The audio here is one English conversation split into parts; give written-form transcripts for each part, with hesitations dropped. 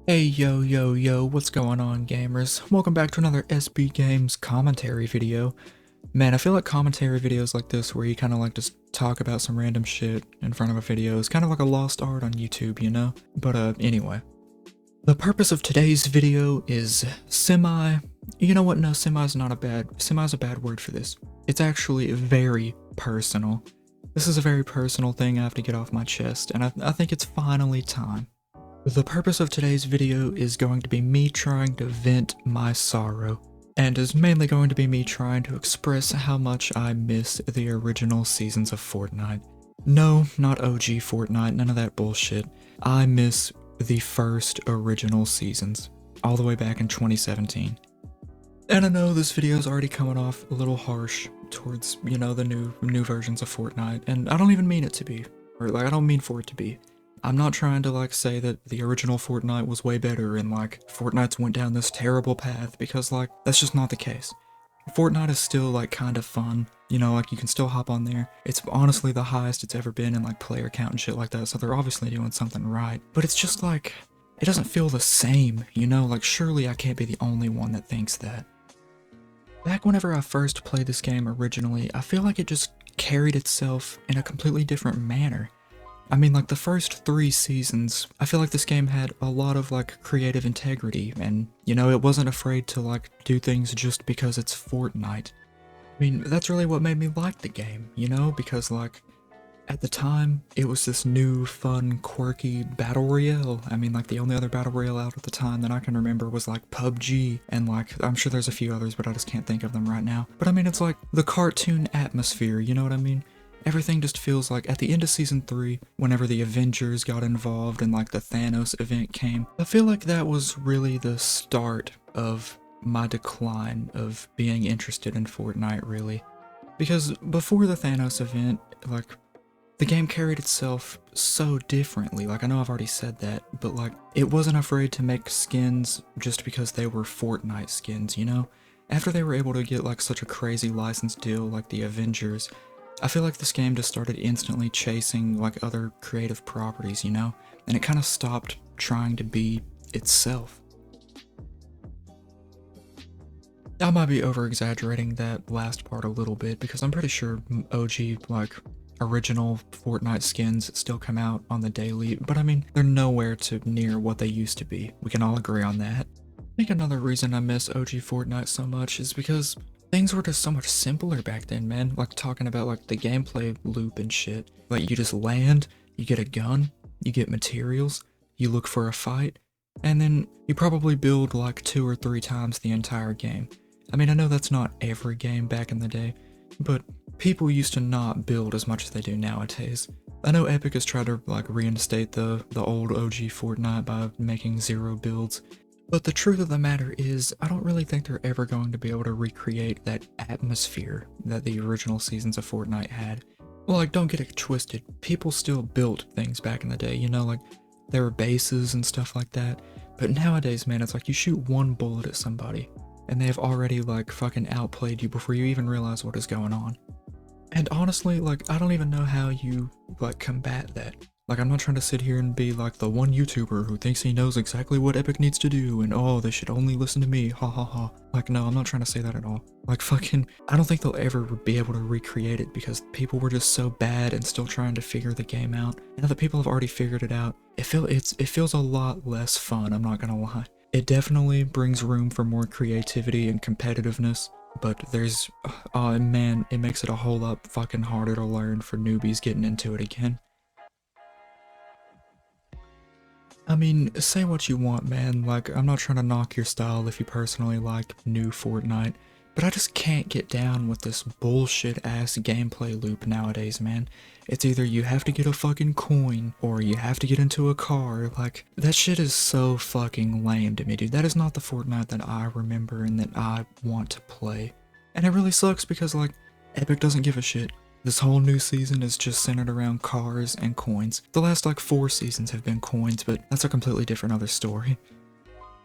Hey yo, what's going on gamers? Welcome back to another SB Games commentary video. Man, I feel like commentary videos like this where you kind of like just talk about some random shit in front of a video is kind of like a lost art on YouTube, you know? But anyway. The purpose of today's video is you know what, no, semi's a bad word for this. It's actually very personal. This is a very personal thing I have to get off my chest, and I think it's finally time. The purpose of today's video is going to be me trying to vent my sorrow, and is mainly going to be me trying to express how much I miss the original seasons of Fortnite. No, not OG Fortnite, none of that bullshit. I miss the first original seasons, all the way back in 2017. And I know this video is already coming off a little harsh towards, you know, the new versions of Fortnite, and I don't even mean it to be, or like I don't mean for it to be. I'm not trying to like say that the original Fortnite was way better and like Fortnite's went down this terrible path, because like that's just not the case. Fortnite is still like kind of fun, you know, like you can still hop on there. It's honestly the highest it's ever been in like player count and shit like that, so they're obviously doing something right. But it's just like, it doesn't feel the same, you know, like surely I can't be the only one that thinks that. Back whenever I first played this game originally, I feel like it just carried itself in a completely different manner. I mean, like the first 3 seasons, I feel like this game had a lot of like creative integrity, and you know, it wasn't afraid to like do things just because it's Fortnite. I mean, that's really what made me like the game, you know, because like at the time, it was this new, fun, quirky battle royale. I mean, like the only other battle royale out at the time that I can remember was like PUBG, and like I'm sure there's a few others, but I just can't think of them right now. But I mean, it's like the cartoon atmosphere, you know what I mean? Everything just feels like at the end of season 3, whenever the Avengers got involved and like the Thanos event came, I feel like that was really the start of my decline of being interested in Fortnite, really. Because before the Thanos event, like, the game carried itself so differently. Like, I know I've already said that, but like, it wasn't afraid to make skins just because they were Fortnite skins, you know? After they were able to get like such a crazy license deal like the Avengers, I feel like this game just started instantly chasing like other creative properties, you know? And it kind of stopped trying to be itself. I might be over-exaggerating that last part a little bit, because I'm pretty sure OG, like, original Fortnite skins still come out on the daily, but I mean, they're nowhere to near what they used to be. We can all agree on that. I think another reason I miss OG Fortnite so much is because things were just so much simpler back then, man. Like, talking about like the gameplay loop and shit. Like, you just land, you get a gun, you get materials, you look for a fight, and then you probably build like 2 or 3 times the entire game. I mean, I know that's not every game back in the day, but people used to not build as much as they do nowadays. I know Epic has tried to like reinstate the old OG Fortnite by making 0 builds, but the truth of the matter is, I don't really think they're ever going to be able to recreate that atmosphere that the original seasons of Fortnite had. Well, like, don't get it twisted, people still built things back in the day, you know, like, there were bases and stuff like that, but nowadays, man, it's like you shoot 1 bullet at somebody, and they've already like fucking outplayed you before you even realize what is going on. And honestly, like, I don't even know how you like combat that. Like, I'm not trying to sit here and be like the one YouTuber who thinks he knows exactly what Epic needs to do and oh, they should only listen to me, ha ha ha. Like, no, I'm not trying to say that at all. Like, fucking, I don't think they'll ever be able to recreate it, because people were just so bad and still trying to figure the game out. Now that people have already figured it out, it feels a lot less fun, I'm not gonna lie. It definitely brings room for more creativity and competitiveness, but there's, oh man, it makes it a whole lot fucking harder to learn for newbies getting into it again. I mean, say what you want, man, like, I'm not trying to knock your style if you personally like new Fortnite, but I just can't get down with this bullshit-ass gameplay loop nowadays, man. It's either you have to get a fucking coin, or you have to get into a car. Like, that shit is so fucking lame to me, dude. That is not the Fortnite that I remember and that I want to play. And it really sucks because, like, Epic doesn't give a shit. This whole new season is just centered around cars and coins. The last like 4 seasons have been coins, but that's a completely different other story.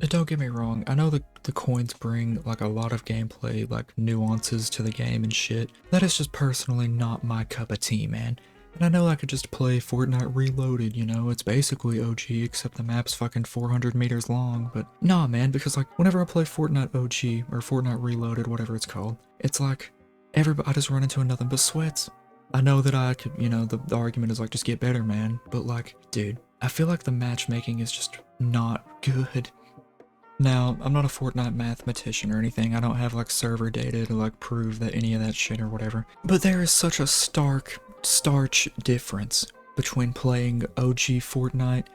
And don't get me wrong, I know the coins bring like a lot of gameplay, like nuances to the game and shit. That is just personally not my cup of tea, man. And I know I could just play Fortnite Reloaded, you know, it's basically OG except the map's fucking 400 meters long, but nah man, because like whenever I play Fortnite OG or Fortnite Reloaded, whatever it's called, it's like I just run into nothing but sweats. I know that I could, you know, the argument is like just get better, man, but like, dude, I feel like the matchmaking is just not good. Now, I'm not a Fortnite mathematician or anything, I don't have like server data to like prove that any of that shit or whatever, but there is such a starch difference between playing OG Fortnite,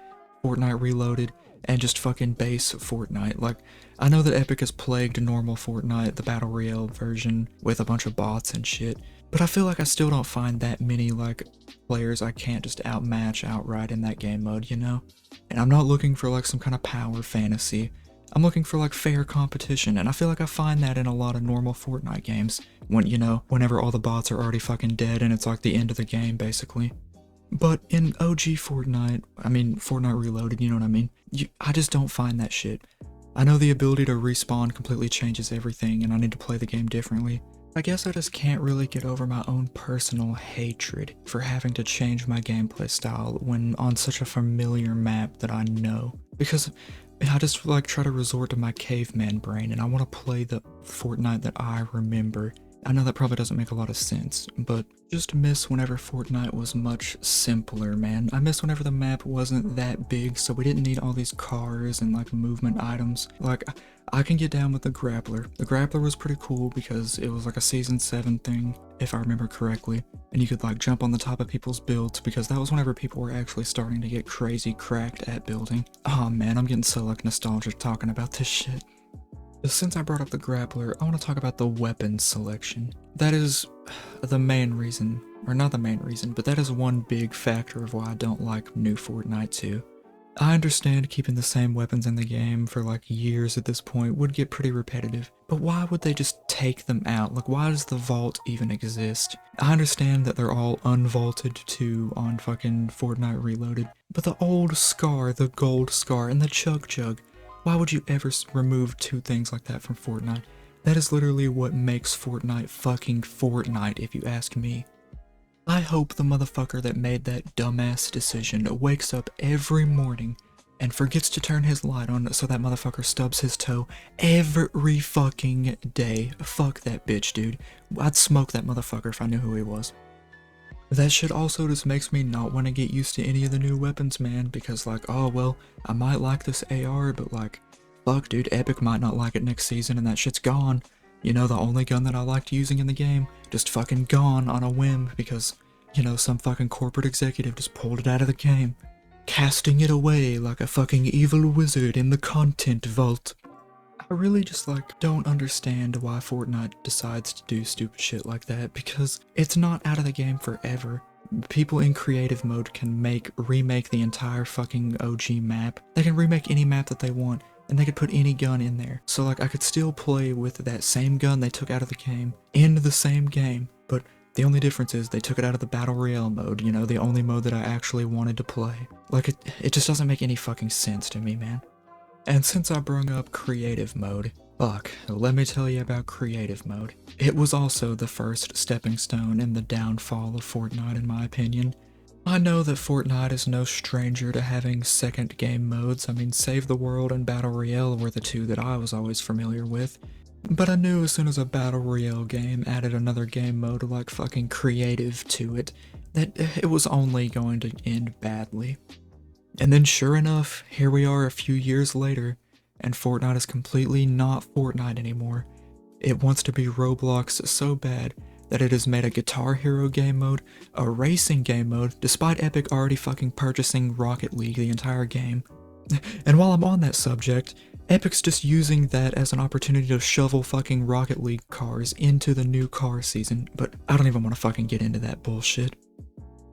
Fortnite Reloaded, and just fucking base Fortnite. Like, I know that Epic has plagued normal Fortnite, the Battle Royale version, with a bunch of bots and shit, but I feel like I still don't find that many, like, players I can't just outmatch outright in that game mode, you know? And I'm not looking for, like, some kind of power fantasy. I'm looking for, like, fair competition, and I feel like I find that in a lot of normal Fortnite games. When, you know, whenever all the bots are already fucking dead and it's like the end of the game, basically. But in OG Fortnite, I mean, Fortnite Reloaded, you know what I mean? I just don't find that shit. I know the ability to respawn completely changes everything and I need to play the game differently. I guess I just can't really get over my own personal hatred for having to change my gameplay style when on such a familiar map that I know. Because I just like try to resort to my caveman brain and I want to play the Fortnite that I remember. I know that probably doesn't make a lot of sense, but just miss whenever Fortnite was much simpler, man. I miss whenever the map wasn't that big, so we didn't need all these cars and like movement items. Like, I can get down with the grappler. The grappler was pretty cool because it was like a season 7 thing, if I remember correctly. And you could like jump on the top of people's builds because that was whenever people were actually starting to get crazy cracked at building. Oh man, I'm getting so like nostalgic talking about this shit. Since I brought up the grappler, I want to talk about the weapon selection. That is the main reason, or not the main reason, but that is one big factor of why I don't like new Fortnite 2. I understand keeping the same weapons in the game for like years at this point would get pretty repetitive, but why would they just take them out? Like, why does the vault even exist? I understand that they're all unvaulted too on fucking Fortnite Reloaded, but the old scar, the gold scar, and the chug jug, why would you ever remove two things like that from Fortnite? That is literally what makes Fortnite fucking Fortnite, if you ask me. I hope the motherfucker that made that dumbass decision wakes up every morning and forgets to turn his light on so that motherfucker stubs his toe every fucking day. Fuck that bitch, dude. I'd smoke that motherfucker if I knew who he was. That shit also just makes me not want to get used to any of the new weapons, man, because like, oh well, I might like this AR, but like, fuck dude, Epic might not like it next season and that shit's gone. You know, the only gun that I liked using in the game, just fucking gone on a whim because, you know, some fucking corporate executive just pulled it out of the game, casting it away like a fucking evil wizard in the content vault. I really just like don't understand why Fortnite decides to do stupid shit like that because it's not out of the game forever. People in creative mode can remake the entire fucking OG map. They can remake any map that they want and they could put any gun in there. So like I could still play with that same gun they took out of the game in the same game, but the only difference is they took it out of the Battle Royale mode, you know, the only mode that I actually wanted to play. Like it just doesn't make any fucking sense to me, man. And since I brung up creative mode, fuck, let me tell you about creative mode. It was also the first stepping stone in the downfall of Fortnite in my opinion. I know that Fortnite is no stranger to having second game modes. I mean, Save the World and Battle Royale were the two that I was always familiar with. But I knew as soon as a Battle Royale game added another game mode like fucking creative to it, that it was only going to end badly. And then sure enough, here we are a few years later, and Fortnite is completely not Fortnite anymore. It wants to be Roblox so bad that it has made a Guitar Hero game mode, a racing game mode, despite Epic already fucking purchasing Rocket League the entire game. And while I'm on that subject, Epic's just using that as an opportunity to shovel fucking Rocket League cars into the new car season, but I don't even want to fucking get into that bullshit.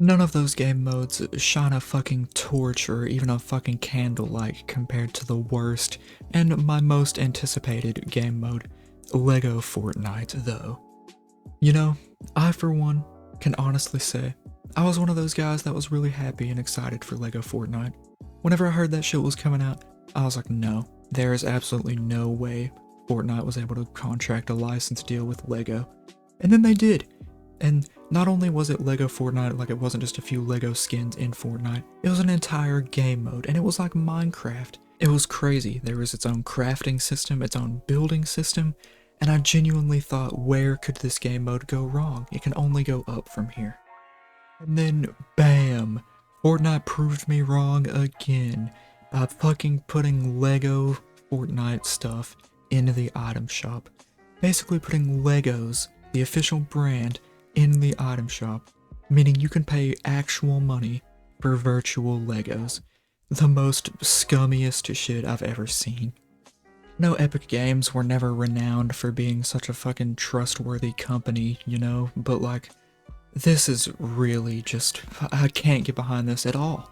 None of those game modes shine a fucking torch or even a fucking candlelight compared to the worst and my most anticipated game mode, Lego Fortnite, though. You know, I for one can honestly say I was one of those guys that was really happy and excited for Lego Fortnite. Whenever I heard that shit was coming out, I was like, no, there is absolutely no way Fortnite was able to contract a license deal with Lego. And then they did. And not only was it Lego Fortnite, like it wasn't just a few Lego skins in Fortnite, it was an entire game mode, and it was like Minecraft. It was crazy. There was its own crafting system, its own building system, and I genuinely thought, where could this game mode go wrong? It can only go up from here. And then, bam! Fortnite proved me wrong again by fucking putting Lego Fortnite stuff into the item shop. Basically putting Legos, the official brand, in the item shop, meaning you can pay actual money for virtual Legos. The most scummiest shit I've ever seen. No, Epic Games were never renowned for being such a fucking trustworthy company, you know, but like, this is really just, I can't get behind this at all.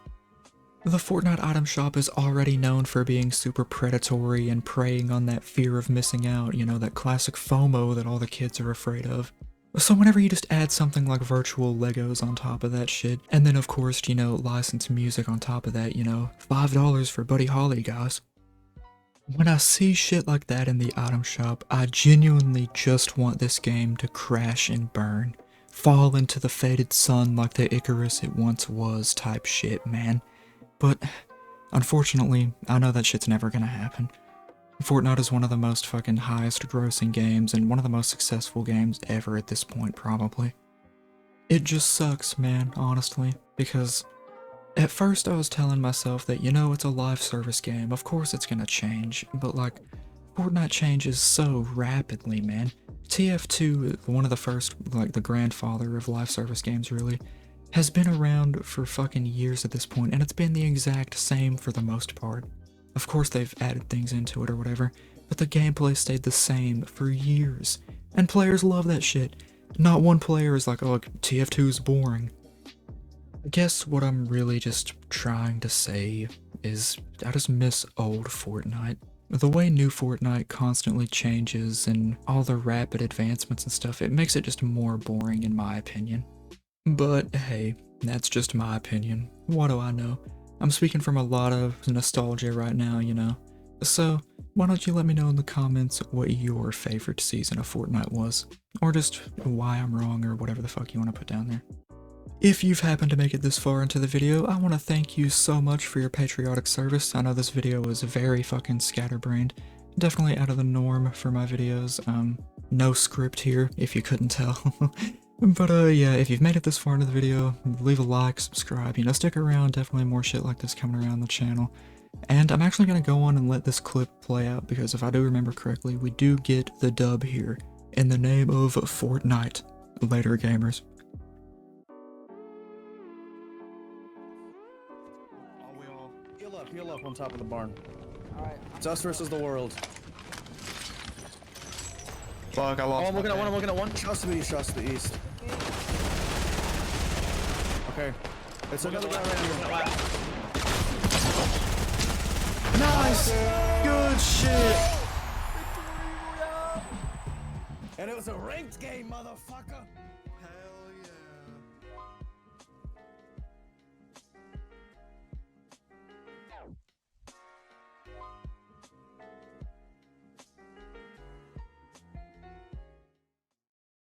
The Fortnite item shop is already known for being super predatory and preying on that fear of missing out, you know, that classic FOMO that all the kids are afraid of. So whenever you just add something like virtual Legos on top of that shit, and then of course, you know, licensed music on top of that, you know, $5 for Buddy Holly, guys. When I see shit like that in the item shop, I genuinely just want this game to crash and burn. Fall into the faded sun like the Icarus it once was type shit, man. But, unfortunately, I know that shit's never gonna happen. Fortnite is one of the most fucking highest grossing games and one of the most successful games ever at this point, probably. It just sucks, man, honestly, because at first I was telling myself that, you know, it's a live service game, of course it's gonna change, but like, Fortnite changes so rapidly, man. TF2, one of the first, like the grandfather of live service games really, has been around for fucking years at this point, and it's been the exact same for the most part. Of course they've added things into it or whatever, but the gameplay stayed the same for years, and players love that shit. Not one player is like, oh, TF2 is boring. I guess what I'm really just trying to say is I just miss old Fortnite. The way new Fortnite constantly changes and all the rapid advancements and stuff, it makes it just more boring in my opinion. But hey, that's just my opinion. What do I know? I'm speaking from a lot of nostalgia right now, you know. So, why don't you let me know in the comments what your favorite season of Fortnite was? Or just why I'm wrong or whatever the fuck you want to put down there. If you've happened to make it this far into the video, I want to thank you so much for your patriotic service. I know this video was very fucking scatterbrained. Definitely out of the norm for my videos. No script here, if you couldn't tell. But yeah, if you've made it this far into the video, leave a like, subscribe, you know, stick around, definitely more shit like this coming around the channel. And I'm actually going to go on and let this clip play out, because if I do remember correctly, we do get the dub here, in the name of Fortnite. Later, gamers. Heal up on top of the barn. Alright. It's us versus the world. Fuck, I lost. Oh, I'm looking at one. Shots to the east. Okay. It's another guy right here. Nice! Good shit! And it was a ranked game, motherfucker!